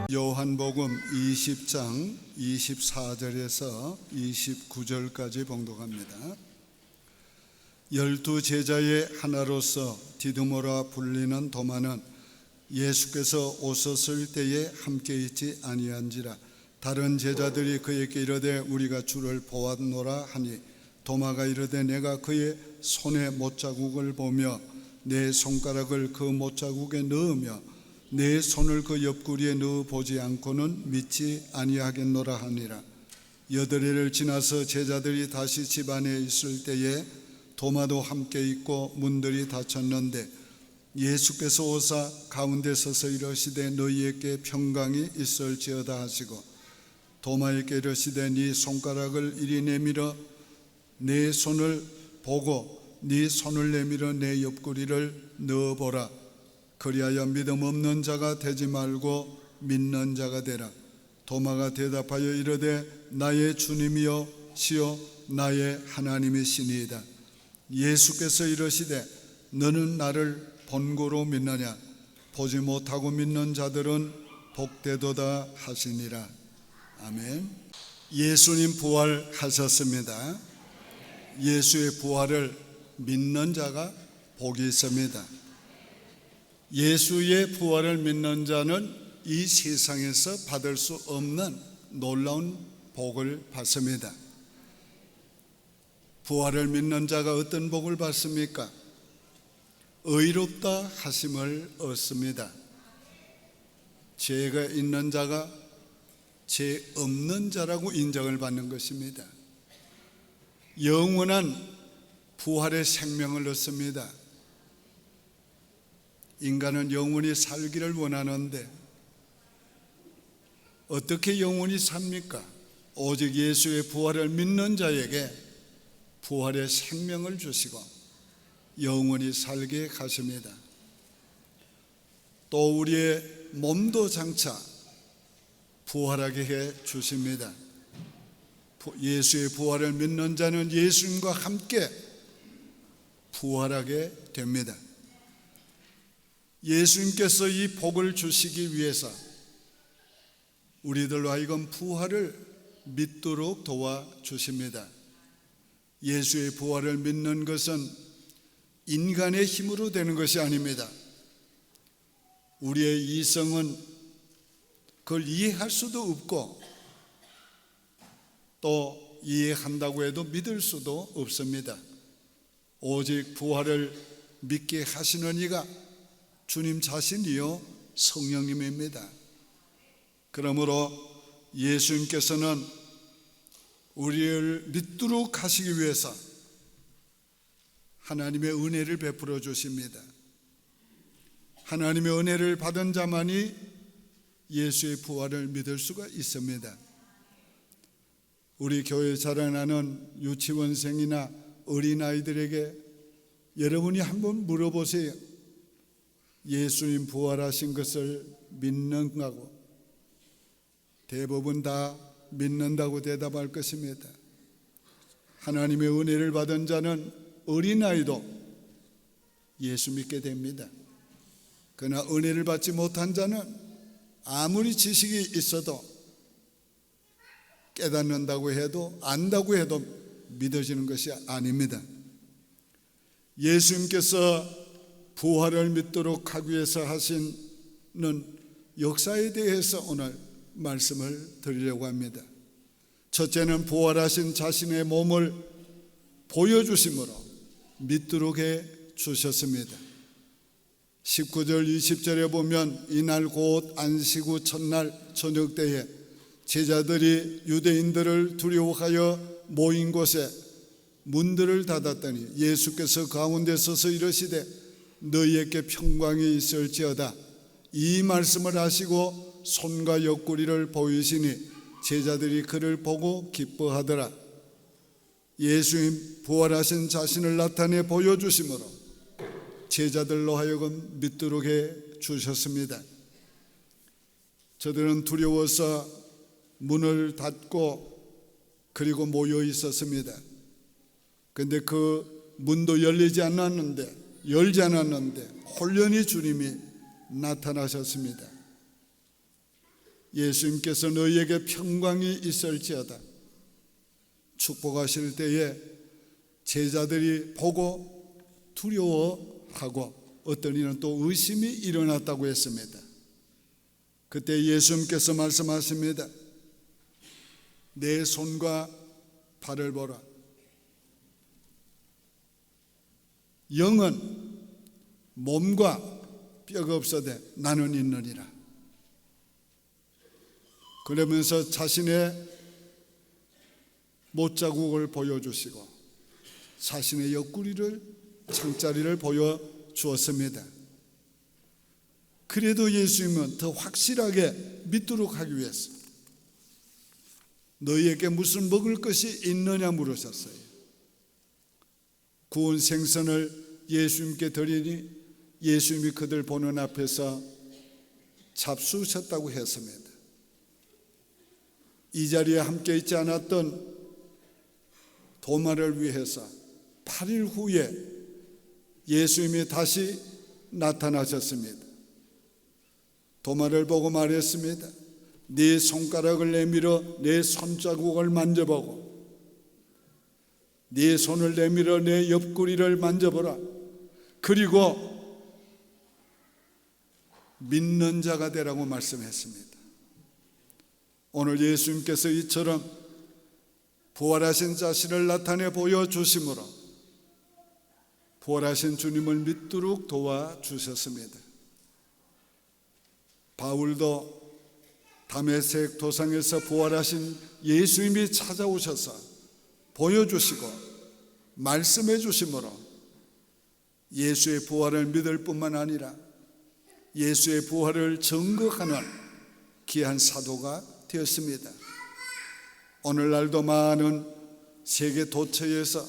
요한복음 20장 24절에서 29절까지 봉독합니다. 12제자의 하나로서 디두모라 불리는 도마는 예수께서 오셨을 때에 함께 있지 아니한지라. 다른 제자들이 그에게 이르되 우리가 주를 보았노라 하니, 도마가 이르되 내가 그의 손에 못자국을 보며 내 손가락을 그 못자국에 넣으며 내 손을 그 옆구리에 넣어 보지 않고는 믿지 아니하겠노라 하니라. 8일을 지나서 제자들이 다시 집 안에 있을 때에 도마도 함께 있고 문들이 닫혔는데 예수께서 오사 가운데 서서 이르시되 너희에게 평강이 있을지어다 하시고, 도마에게 이르시되 네 손가락을 이리 내밀어 내 손을 보고 네 손을 내밀어 내 옆구리를 넣어보라. 그리하여 믿음 없는 자가 되지 말고 믿는 자가 되라. 도마가 대답하여 이르되 나의 주님이여 시여 나의 하나님이시니이다. 예수께서 이르시되 너는 나를 본고로 믿느냐? 보지 못하고 믿는 자들은 복되도다 하시니라. 아멘. 예수님 부활하셨습니다. 예수의 부활을 믿는 자가 복이 있습니다. 예수의 부활을 믿는 자는 이 세상에서 받을 수 없는 놀라운 복을 받습니다. 부활을 믿는 자가 어떤 복을 받습니까? 의롭다 하심을 얻습니다. 죄가 있는 자가 죄 없는 자라고 인정을 받는 것입니다. 영원한 부활의 생명을 얻습니다. 인간은 영원히 살기를 원하는데 어떻게 영원히 삽니까? 오직 예수의 부활을 믿는 자에게 부활의 생명을 주시고 영원히 살게 하십니다. 또 우리의 몸도 장차 부활하게 해 주십니다. 예수의 부활을 믿는 자는 예수님과 함께 부활하게 됩니다. 예수님께서 이 복을 주시기 위해서 우리들로 하여금 부활을 믿도록 도와주십니다. 예수의 부활을 믿는 것은 인간의 힘으로 되는 것이 아닙니다. 우리의 이성은 그걸 이해할 수도 없고 또 이해한다고 해도 믿을 수도 없습니다. 오직 부활을 믿게 하시는 이가 주님 자신이요 성령님입니다. 그러므로 예수님께서는 우리를 믿도록 하시기 위해서 하나님의 은혜를 베풀어 주십니다. 하나님의 은혜를 받은 자만이 예수의 부활을 믿을 수가 있습니다. 우리 교회 자라나는 유치원생이나 어린아이들에게 여러분이 한번 물어보세요. 예수님 부활하신 것을 믿는가고? 대부분 다 믿는다고 대답할 것입니다. 하나님의 은혜를 받은 자는 어린아이도 예수 믿게 됩니다. 그러나 은혜를 받지 못한 자는 아무리 지식이 있어도 깨닫는다고 해도 안다고 해도 믿어지는 것이 아닙니다. 예수님께서 부활을 믿도록 하기 위해서 하시는 역사에 대해서 오늘 말씀을 드리려고 합니다. 첫째는 부활하신 자신의 몸을 보여주심으로 믿도록 해 주셨습니다. 19절 20절에 보면 이날 곧 안식 후 첫날 저녁 때에 제자들이 유대인들을 두려워하여 모인 곳에 문들을 닫았더니 예수께서 가운데 서서 이르시되 너희에게 평강이 있을지어다. 이 말씀을 하시고 손과 옆구리를 보이시니 제자들이 그를 보고 기뻐하더라. 예수님 부활하신 자신을 나타내 보여주심으로 제자들로 하여금 믿도록 해 주셨습니다. 저들은 두려워서 문을 닫고 그리고 모여 있었습니다. 그런데 그 문도 열지 않았는데 홀연히 주님이 나타나셨습니다. 예수님께서 너희에게 평강이 있을지어다 축복하실 때에 제자들이 보고 두려워하고 어떤 이는 또 의심이 일어났다고 했습니다. 그때 예수님께서 말씀하십니다. 내 손과 발을 보라. 영은 몸과 뼈가 없어되 나는 있느니라. 그러면서 자신의 못자국을 보여주시고 자신의 옆구리를 창자리를 보여주었습니다. 그래도 예수님은 더 확실하게 믿도록 하기 위해서 너희에게 무슨 먹을 것이 있느냐 물으셨어요. 구운 생선을 예수님께 드리니 예수님이 그들 보는 앞에서 잡수셨다고 했습니다. 이 자리에 함께 있지 않았던 도마를 위해서 8일 후에 예수님이 다시 나타나셨습니다. 도마를 보고 말했습니다. 네 손가락을 내밀어 내 손자국을 만져보고 네 손을 내밀어 내 옆구리를 만져보라. 그리고 믿는 자가 되라고 말씀했습니다. 오늘 예수님께서 이처럼 부활하신 자신을 나타내 보여주심으로 부활하신 주님을 믿도록 도와주셨습니다. 바울도 다메섹 도상에서 부활하신 예수님이 찾아오셔서 보여주시고 말씀해 주심으로 예수의 부활을 믿을 뿐만 아니라 예수의 부활을 증거하는 귀한 사도가 되었습니다. 오늘날도 많은 세계 도처에서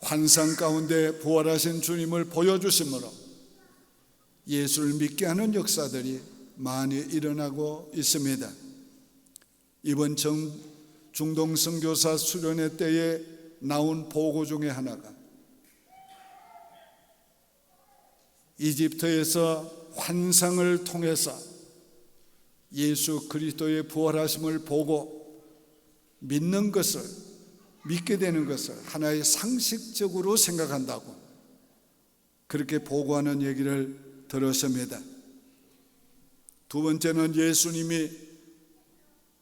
환상 가운데 부활하신 주님을 보여주심으로 예수를 믿게 하는 역사들이 많이 일어나고 있습니다. 이번 중동 선교사 수련회 때에 나온 보고 중에 하나가 이집트에서 환상을 통해서 예수 그리스도의 부활하심을 보고 믿는 것을, 믿게 되는 것을 하나의 상식적으로 생각한다고 그렇게 보고하는 얘기를 들었습니다. 두 번째는 예수님이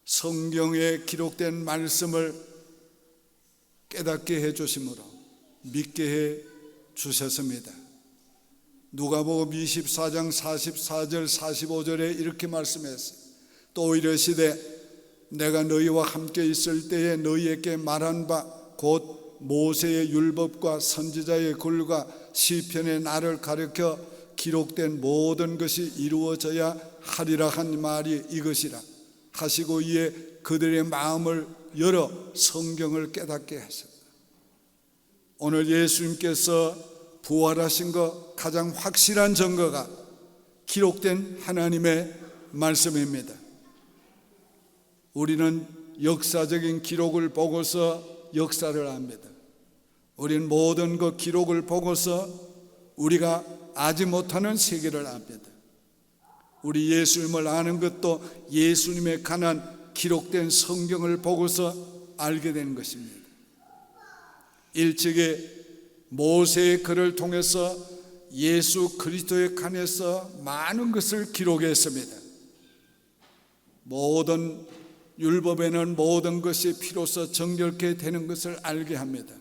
성경에 기록된 말씀을 깨닫게 해 주심으로 믿게 해 주셨습니다. 누가복음 24장 44절 45절에 이렇게 말씀했어요. 또 이르시되 내가 너희와 함께 있을 때에 너희에게 말한 바 곧 모세의 율법과 선지자의 글과 시편의 나를 가르쳐 기록된 모든 것이 이루어져야 하리라 한 말이 이것이라 하시고 이에 그들의 마음을 열어 성경을 깨닫게 하셨다. 오늘 예수님께서 부활하신 것 가장 확실한 증거가 기록된 하나님의 말씀입니다. 우리는 역사적인 기록을 보고서 역사를 압니다. 우리는 모든 그 기록을 보고서 우리가 알지 못하는 세계를 압니다. 우리 예수님을 아는 것도 예수님에 관한 기록된 성경을 보고서 알게 되는 것입니다. 일찍이 모세의 글을 통해서 예수 그리스도에 관해서 많은 것을 기록했습니다. 모든 율법에는 모든 것이 피로써 정결케 되는 것을 알게 합니다.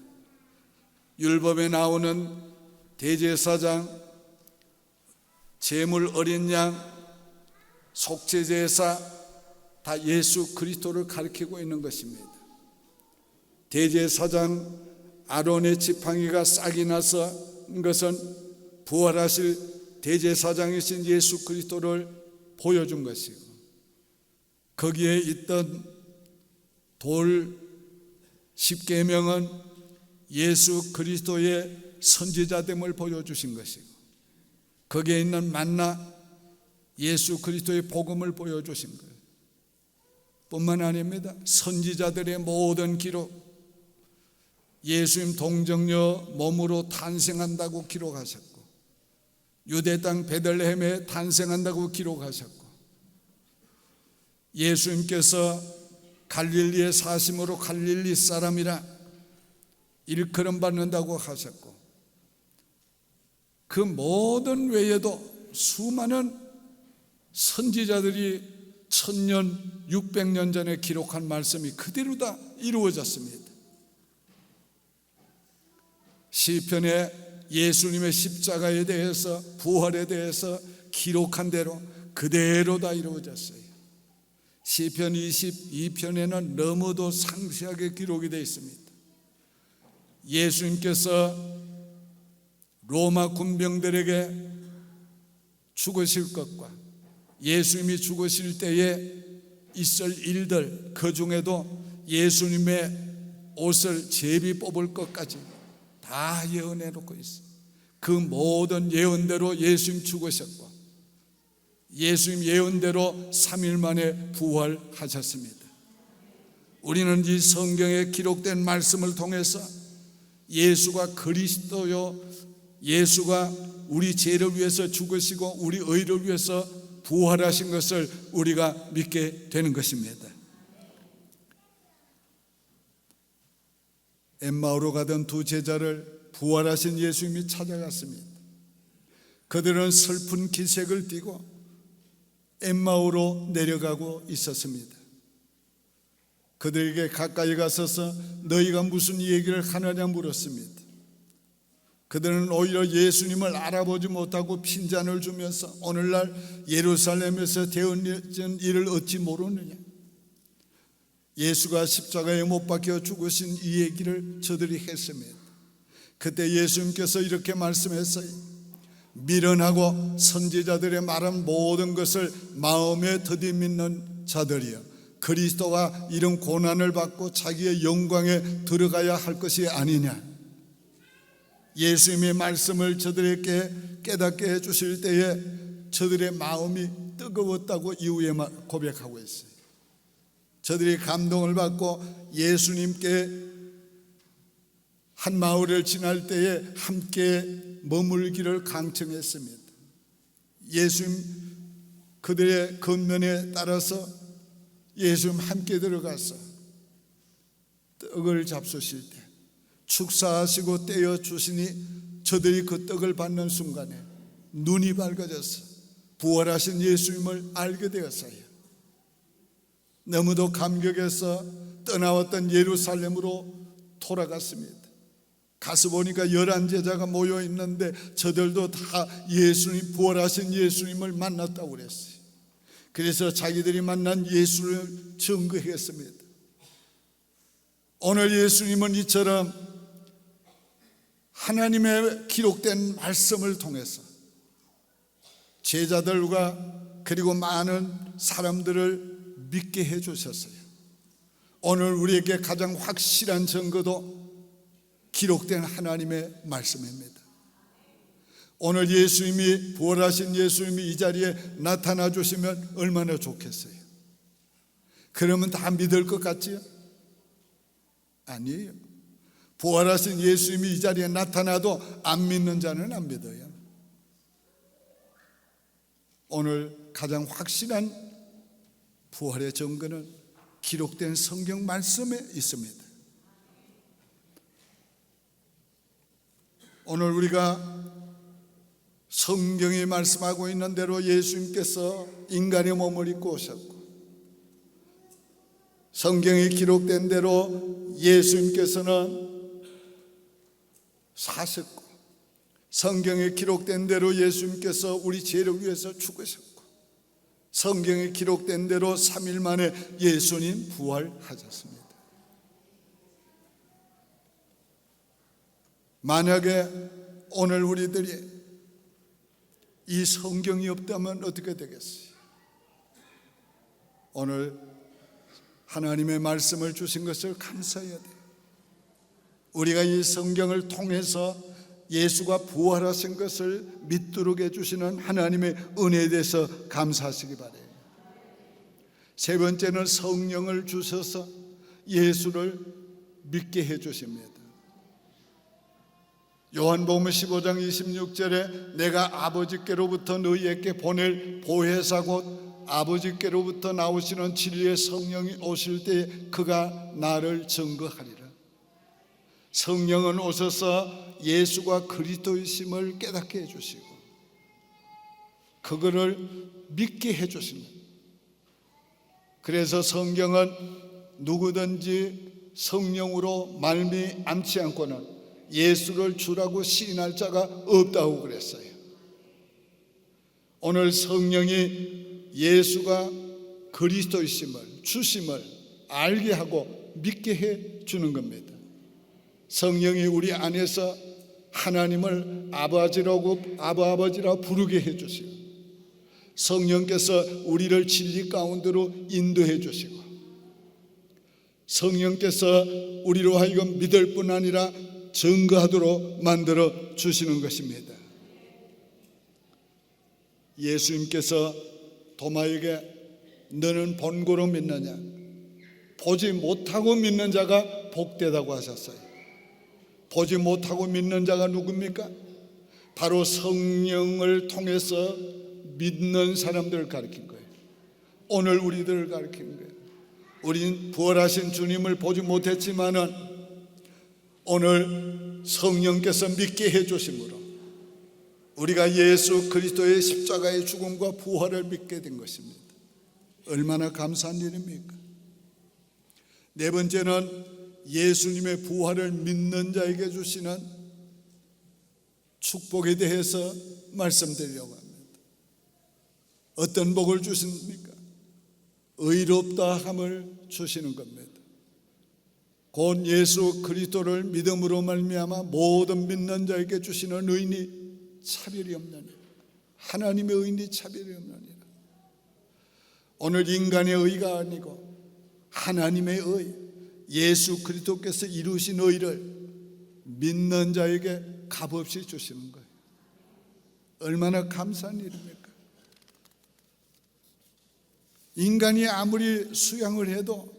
율법에 나오는 대제사장, 제물 어린 양, 속죄제사 다 예수 그리스도를 가리키고 있는 것입니다. 대제사장 아론의 지팡이가 싹이 나서 것은 부활하실 대제사장이신 예수 그리스도를 보여준 것이고 거기에 있던 돌 10계명은 예수 그리스도의 선지자됨을 보여주신 것이고 거기에 있는 만나 예수 그리스도의 복음을 보여주신 거예요. 뿐만 아닙니다. 선지자들의 모든 기록, 예수님 동정녀 몸으로 탄생한다고 기록하셨고 유대 땅 베들레헴에 탄생한다고 기록하셨고 예수님께서 갈릴리에 사심으로 갈릴리 사람이라 일컬음 받는다고 하셨고, 그 모든 외에도 수많은 선지자들이 1000년, 600년 전에 기록한 말씀이 그대로 다 이루어졌습니다. 시편에 예수님의 십자가에 대해서, 부활에 대해서 기록한 대로 그대로 다 이루어졌어요. 시편 22편에는 너무도 상세하게 기록이 되어 있습니다. 예수님께서 로마 군병들에게 죽으실 것과 예수님이 죽으실 때에 있을 일들, 그 중에도 예수님의 옷을 제비 뽑을 것까지 다 예언해 놓고 있어요. 그 모든 예언대로 예수님 죽으셨고, 예수님 예언대로 3일 만에 부활하셨습니다. 우리는 이 성경에 기록된 말씀을 통해서 예수가 그리스도요, 예수가 우리 죄를 위해서 죽으시고 우리 의를 위해서 부활하신 것을 우리가 믿게 되는 것입니다. 엠마오로 가던 두 제자를 부활하신 예수님이 찾아갔습니다. 그들은 슬픈 기색을 띠고 엠마오로 내려가고 있었습니다. 그들에게 가까이 가서서 너희가 무슨 얘기를 하느냐 물었습니다. 그들은 오히려 예수님을 알아보지 못하고 핀잔을 주면서 오늘날 예루살렘에서 되어진 일을 어찌 모르느냐, 예수가 십자가에 못 박혀 죽으신 이 얘기를 저들이 했습니다. 그때 예수님께서 이렇게 말씀했어요. 미련하고 선지자들의 말한 모든 것을 마음에 더디 믿는 자들이여, 그리스도가 이런 고난을 받고 자기의 영광에 들어가야 할 것이 아니냐. 예수님의 말씀을 저들에게 깨닫게 해주실 때에 저들의 마음이 뜨거웠다고 이후에 고백하고 있어요. 저들이 감동을 받고 예수님께 한 마을을 지날 때에 함께 머물기를 강청했습니다. 예수님 그들의 겉면에 따라서 예수님 함께 들어가서 떡을 잡수실 때 축사하시고 떼어 주시니 저들이 그 떡을 받는 순간에 눈이 밝아져서 부활하신 예수님을 알게 되었어요. 너무도 감격해서 떠나왔던 예루살렘으로 돌아갔습니다. 가서 보니까 11제자가 모여 있는데 저들도 다 예수님, 부활하신 예수님을 만났다고 그랬어요. 그래서 자기들이 만난 예수를 증거했습니다. 오늘 예수님은 이처럼 하나님의 기록된 말씀을 통해서 제자들과 그리고 많은 사람들을 믿게 해주셨어요. 오늘 우리에게 가장 확실한 증거도 기록된 하나님의 말씀입니다. 오늘 예수님이, 부활하신 예수님이 이 자리에 나타나 주시면 얼마나 좋겠어요. 그러면 다 믿을 것 같지요? 아니에요. 부활하신 예수님이 이 자리에 나타나도 안 믿는 자는 안 믿어요. 오늘 가장 확실한 부활의 증거는 기록된 성경 말씀에 있습니다. 오늘 우리가 성경이 말씀하고 있는 대로 예수님께서 인간의 몸을 입고 오셨고, 성경이 기록된 대로 예수님께서는 사셨고, 성경에 기록된 대로 예수님께서 우리 죄를 위해서 죽으셨고, 성경에 기록된 대로 3일 만에 예수님 부활하셨습니다. 만약에 오늘 우리들이 이 성경이 없다면 어떻게 되겠어요? 오늘 하나님의 말씀을 주신 것을 감사해야 돼요. 우리가 이 성경을 통해서 예수가 부활하신 것을 믿도록 해주시는 하나님의 은혜에 대해서 감사하시기 바라요. 세 번째는 성령을 주셔서 예수를 믿게 해주십니다. 요한복음 15장 26절에 내가 아버지께로부터 너희에게 보낼 보혜사 곧 아버지께로부터 나오시는 진리의 성령이 오실 때에 그가 나를 증거하리라. 성령은 오셔서 예수가 그리스도이심을 깨닫게 해주시고 그거를 믿게 해주십니다. 그래서 성경은 누구든지 성령으로 말미암지 않고는 예수를 주라고 시인할 자가 없다고 그랬어요. 오늘 성령이 예수가 그리스도이심을, 주심을 알게 하고 믿게 해 주는 겁니다. 성령이 우리 안에서 하나님을 아버지라고 부르게 해 주시고, 성령께서 우리를 진리 가운데로 인도해 주시고, 성령께서 우리로 하여금 믿을 뿐 아니라 증거하도록 만들어 주시는 것입니다. 예수님께서 도마에게 너는 본고로 믿느냐? 보지 못하고 믿는 자가 복되다고 하셨어요. 보지 못하고 믿는 자가 누굽니까? 바로 성령을 통해서 믿는 사람들을 가리킨 거예요. 오늘 우리들을 가리킨 거예요. 우린 부활하신 주님을 보지 못했지만은 오늘 성령께서 믿게 해주심으로 우리가 예수 그리스도의 십자가의 죽음과 부활을 믿게 된 것입니다. 얼마나 감사한 일입니까? 네 번째는 예수님의 부활을 믿는 자에게 주시는 축복에 대해서 말씀드리려고 합니다. 어떤 복을 주십니까? 의롭다 함을 주시는 겁니다. 곧 예수 그리스도를 믿음으로 말미암아 모든 믿는 자에게 주시는 의인이 차별이 없느니라. 하나님의 의인이 차별이 없느니라. 오늘 인간의 의가 아니고 하나님의 의, 예수 그리스도께서 이루신 의를 믿는 자에게 값없이 주시는 거예요. 얼마나 감사한 일입니까? 인간이 아무리 수양을 해도,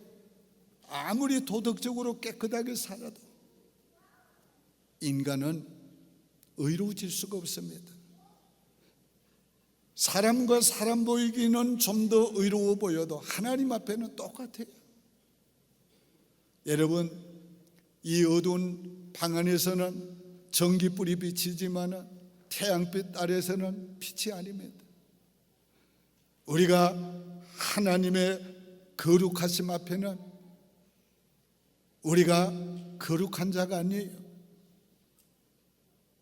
아무리 도덕적으로 깨끗하게 살아도 인간은 의로워질 수가 없습니다. 사람과 사람 보이기는 좀 더 의로워 보여도 하나님 앞에는 똑같아요. 여러분, 이 어두운 방 안에서는 전기불이 비치지만 태양빛 아래서는 빛이 아닙니다. 우리가 하나님의 거룩하심 앞에는 우리가 거룩한 자가 아니에요.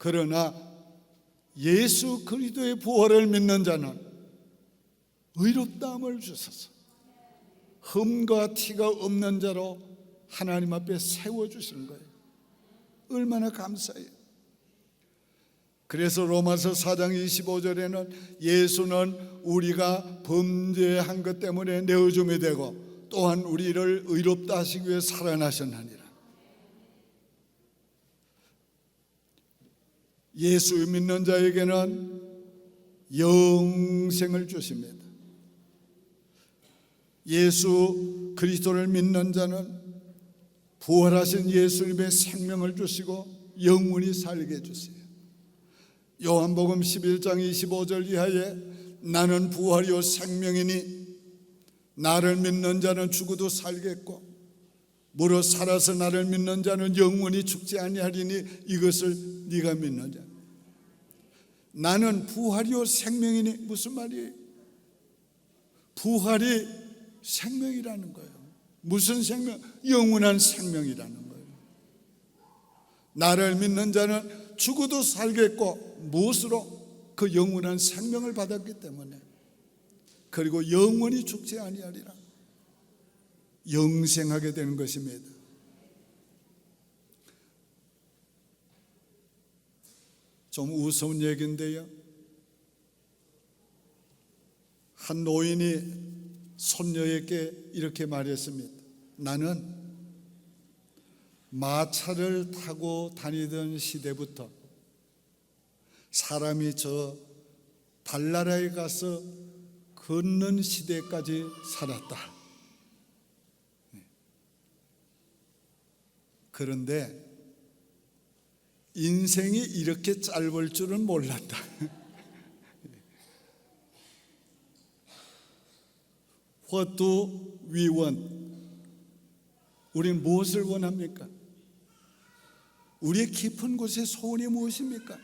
그러나 예수 그리스도의 부활을 믿는 자는 의롭다함을 주셔서 흠과 티가 없는 자로 하나님 앞에 세워주시는 거예요. 얼마나 감사해요. 그래서 로마서 4장 25절에는 예수는 우리가 범죄한 것 때문에 내어줌이 되고 또한 우리를 의롭다 하시기 위해 살아나셨느니라. 예수 믿는 자에게는 영생을 주십니다. 예수 그리스도를 믿는 자는 부활하신 예수님의 생명을 주시고 영원히 살게 해주세요. 요한복음 11장 25절 이하에 나는 부활이요 생명이니 나를 믿는 자는 죽어도 살겠고 무릇 살아서 나를 믿는 자는 영원히 죽지 아니하리니 이것을 네가 믿는 자. 나는 부활이요 생명이니 무슨 말이에요? 부활이 생명이라는 거예요. 무슨 생명? 영원한 생명이라는 거예요. 나를 믿는 자는 죽어도 살겠고 무엇으로? 그 영원한 생명을 받았기 때문에. 그리고 영원히 죽지 아니하리라. 영생하게 되는 것입니다. 좀 우스운 얘기인데요, 한 노인이 손녀에게 이렇게 말했습니다. 나는 마차를 타고 다니던 시대부터 사람이 저 달나라에 가서 걷는 시대까지 살았다. 그런데 인생이 이렇게 짧을 줄은 몰랐다. What do we want? 우리는 무엇을 원합니까? 우리의 깊은 곳의 소원이 무엇입니까?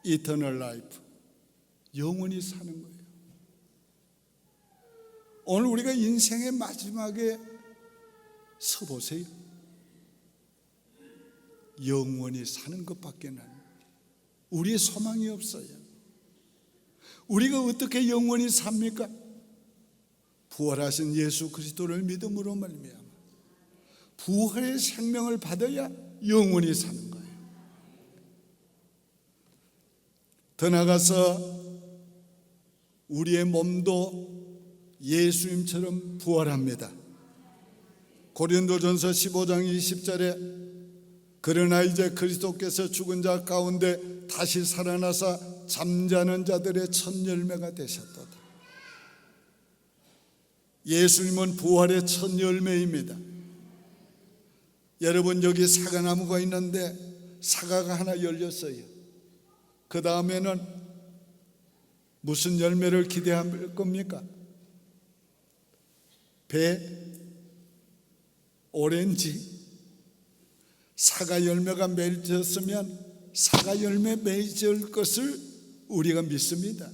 Eternal life, 영원히 사는 거예요. 오늘 우리가 인생의 마지막에 서보세요. 영원히 사는 것밖에는 우리의 소망이 없어요. 우리가 어떻게 영원히 삽니까? 부활하신 예수 그리스도를 믿음으로 말미암아 부활의 생명을 받아야 영원히 사는 거예요. 더 나아가서 우리의 몸도 예수님처럼 부활합니다. 고린도전서 15장 20절에 그러나 이제 그리스도께서 죽은 자 가운데 다시 살아나사 잠자는 자들의 첫 열매가 되셨도다. 예수님은 부활의 첫 열매입니다. 여러분, 여기 사과나무가 있는데 사과가 하나 열렸어요. 그 다음에는 무슨 열매를 기대할 겁니까? 배, 오렌지, 사과 열매가 맺었으면 사과 열매 맺을 것을 우리가 믿습니다.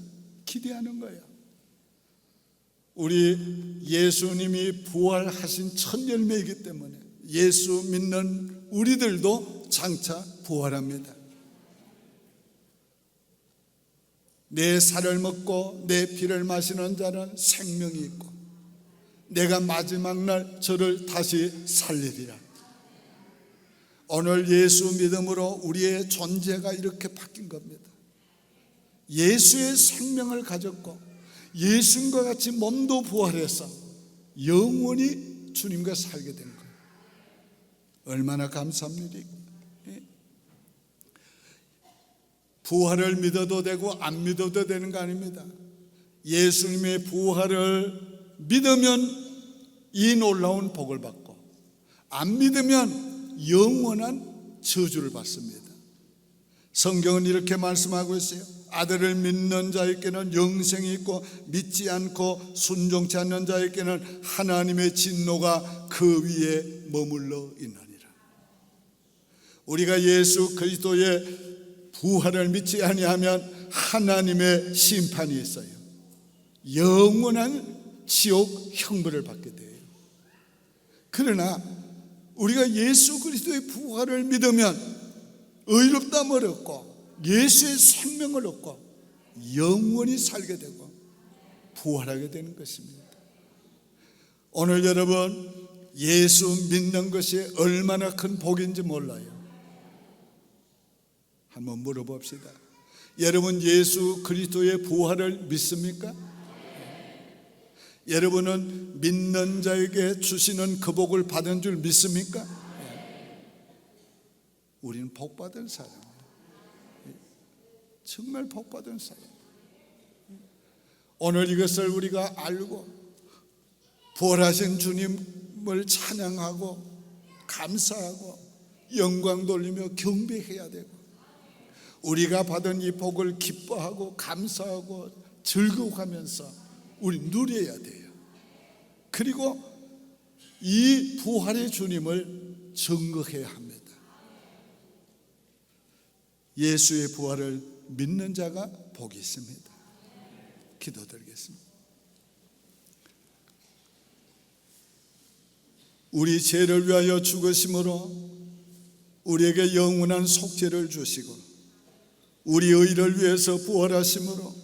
기대하는 거예요. 우리 예수님이 부활하신 첫 열매이기 때문에 예수 믿는 우리들도 장차 부활합니다. 내 살을 먹고 내 피를 마시는 자는 생명이 있고 내가 마지막 날 저를 다시 살리리라. 오늘 예수 믿음으로 우리의 존재가 이렇게 바뀐 겁니다. 예수의 생명을 가졌고 예수님과 같이 몸도 부활해서 영원히 주님과 살게 된 거예요. 얼마나 감사합니다. 부활을 믿어도 되고 안 믿어도 되는 거 아닙니다. 예수님의 부활을 믿으면 이 놀라운 복을 받고 안 믿으면 영원한 저주를 받습니다. 성경은 이렇게 말씀하고 있어요. 아들을 믿는 자에게는 영생이 있고 믿지 않고 순종치 않는 자에게는 하나님의 진노가 그 위에 머물러 있느니라. 우리가 예수 그리스도의 부활을 믿지 아니하면 하나님의 심판이 있어요. 영원한 지옥 형벌을 받게 돼요. 그러나 우리가 예수 그리스도의 부활을 믿으면 의롭다함을 얻고 예수의 생명을 얻고 영원히 살게 되고 부활하게 되는 것입니다. 오늘 여러분, 예수 믿는 것이 얼마나 큰 복인지 몰라요. 한번 물어봅시다. 여러분, 예수 그리스도의 부활을 믿습니까? 여러분은 믿는 자에게 주시는 그 복을 받은 줄 믿습니까? 우리는 복받은 사람이에요. 정말 복받은 사람. 오늘 이것을 우리가 알고 부활하신 주님을 찬양하고 감사하고 영광 돌리며 경배해야 되고 우리가 받은 이 복을 기뻐하고 감사하고 즐거워하면서 우리 누려야 돼요. 그리고 이 부활의 주님을 증거해야 합니다. 예수의 부활을 믿는 자가 복이 있습니다. 기도드리겠습니다. 우리 죄를 위하여 죽으심으로 우리에게 영원한 속죄를 주시고 우리 의를 위해서 부활하심으로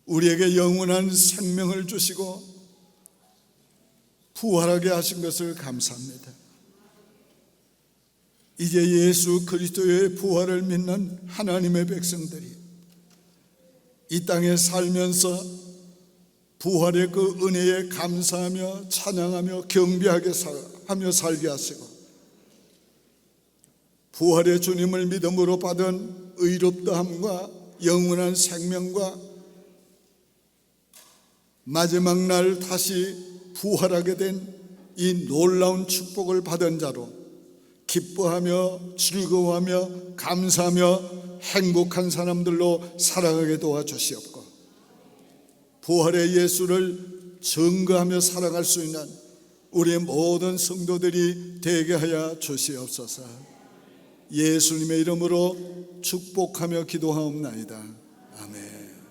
우리에게 영원한 생명을 주시고 부활하게 하신 것을 감사합니다. 이제 예수 그리스도의 부활을 믿는 하나님의 백성들이 이 땅에 살면서 부활의 그 은혜에 감사하며 찬양하며 경배하게 하며 살게 하시고 부활의 주님을 믿음으로 받은 의롭다함과 영원한 생명과 마지막 날 다시 부활하게 된 이 놀라운 축복을 받은 자로 기뻐하며 즐거워하며 감사하며 행복한 사람들로 살아가게 도와주시옵고 부활의 예수를 증거하며 살아갈 수 있는 우리 모든 성도들이 되게 하여 주시옵소서. 예수님의 이름으로 축복하며 기도하옵나이다. 아멘.